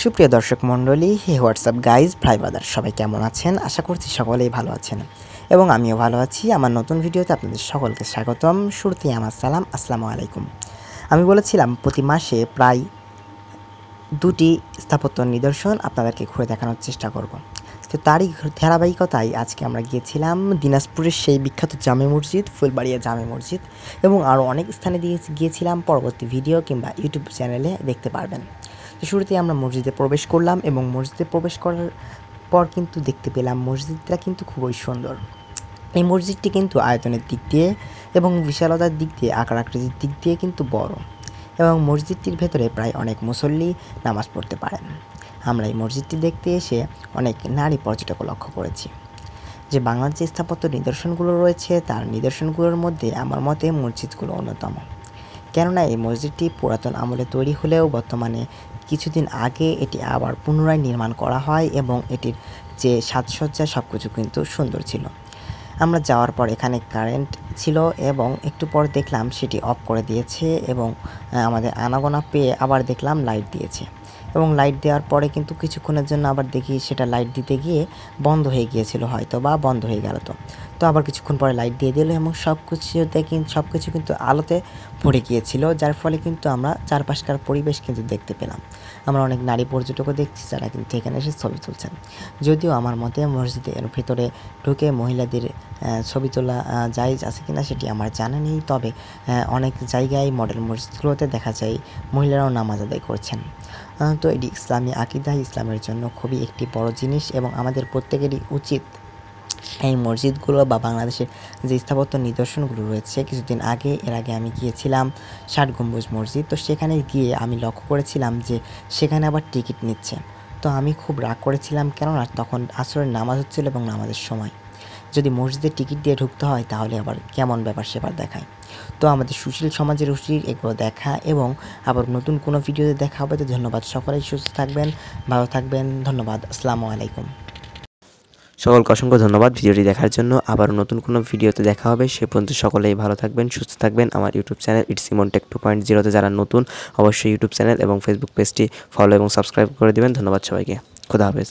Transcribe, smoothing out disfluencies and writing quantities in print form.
সুপ্রিয় দর্শক মণ্ডলী, হে হোয়াটসঅ্যাপ গাইজ, ভাই ব্রাদার, সবাই কেমন আছেন? আশা করছি সকলেই ভালো আছেন এবং আমিও ভালো আছি। আমার নতুন ভিডিওতে আপনাদের সকলকে স্বাগতম। শুরুতেই আমার সালাম, আসসালামু আলাইকুম। আমি বলেছিলাম প্রতি মাসে প্রায় 2টি স্থাপত্য নিদর্শন আপনাদেরকে ঘুরে দেখানোর চেষ্টা করব। তো তারই ধারাবাহিকতায় আজকে আমরা গিয়েছিলাম দিনাজপুরের সেই বিখ্যাত জামে মসজিদ, ফুলবাড়িয়া জামে মসজিদ, এবং আরও অনেক স্থানে গিয়েছিলাম। পরবর্তী ভিডিও কিংবা ইউটিউব চ্যানেলে দেখতে পারবেন। তো শুরুতেই আমরা মসজিদে প্রবেশ করলাম এবং মসজিদে প্রবেশ করার পর কিন্তু দেখতে পেলাম মসজিদটা কিন্তু খুবই সুন্দর। এই মসজিদটি কিন্তু আয়তনের দিক দিয়ে এবং বিশালতার দিক দিয়ে, আকার আকৃতির দিক দিয়ে কিন্তু বড়, এবং মসজিদটির ভেতরে প্রায় অনেক মুসল্লি নামাজ পড়তে পারেন। আমরা এই মসজিদটি দেখতে এসে অনেক নারী পর্যটকও লক্ষ্য করেছি। যে বাংলার যে স্থাপত্য নিদর্শনগুলো রয়েছে তার নিদর্শনগুলোর মধ্যে আমার মতে মসজিদগুলো অন্যতম। কেননা এই মসজিদটি পুরাতন আমলে তৈরি হলেও বর্তমানে কিছুদিন আগে এটি আবার পুনরায় নির্মাণ করা হয় এবং এটির যে সাজসজ্জা সব কিছু কিন্তু সুন্দর ছিল। আমরা যাওয়ার পর এখানে কারেন্ট ছিল এবং একটু পর দেখলাম সেটি অফ করে দিয়েছে এবং আমাদের আনাগোনা পেয়ে আবার দেখলাম লাইট দিয়েছে, এবং লাইট দেওয়ার পরে কিন্তু কিছুক্ষণের জন্য আবার দেখি সেটা লাইট দিতে গিয়ে বন্ধ হয়ে গিয়েছিল, হয়তো বা বন্ধ হয়ে গেল। তো আবার কিছুক্ষণ পরে লাইট দিয়ে দিল এবং সব কিছু কিন্তু আলোতে ভরে গিয়েছিল, যার ফলে কিন্তু আমরা চারপাশকার পরিবেশ কিন্তু দেখতে পেলাম। আমরা অনেক নারী পর্যটকও দেখছি যারা কিন্তু এখানে এসে ছবি তুলছেন। যদিও আমার মতে মসজিদের ভেতরে ঢুকে মহিলাদের ছবি তোলা জায়েজ আছে কিনা সেটি আমার জানা নেই, তবে অনেক জায়গায় মডেল মসজিদগুলোতে দেখা যায় মহিলারাও নামাজ আদায় করছেন। তো এটি ইসলামী আকিদা, ইসলামের জন্য খুবই একটি বড় জিনিস এবং আমাদের প্রত্যেকেরই উচিত এই মসজিদগুলো বা বাংলাদেশের যে স্থাপত্য নিদর্শনগুলো রয়েছে। এর আগে আমি গিয়েছিলাম 60 গম্বুজ মসজিদ। তো সেখানে গিয়ে আমি লক্ষ্য করেছিলাম যে সেখানে আবার টিকিট নিচ্ছে। তো আমি খুব রাগ করেছিলাম, কেননা তখন আসরের নামাজ হচ্ছিল এবং নামাজের সময় যদি মসজিদে টিকিট দিয়ে ঢুকতে হয় তাহলে আবার কেমন ব্যাপার সেবার দেখায়। তো আমাদের সুশীল সমাজের উচিত এগুলো দেখা, এবং আবার নতুন কোনো ভিডিওতে দেখা হবে। তো ধন্যবাদ, সকলেই সুস্থ থাকবেন, ভালো থাকবেন। ধন্যবাদ, আসসালামু আলাইকুম। সকলকে অসংখ্য ধন্যবাদ ভিডিওটি দেখার জন্য। আবার নতুন কোনো ভিডিওতে দেখা হবে। সে পর্যন্ত সকলেই ভালো থাকবেন, সুস্থ থাকবেন। আমার YouTube channel its Emon tech 2.0 যারা নতুন অবশ্যই ইউটিউব চ্যানেল এবং ফেসবুক পেজটি ফলো এবং সাবস্ক্রাইব করে দেবেন। ধন্যবাদ সবাইকে। খোদা হাফেজ।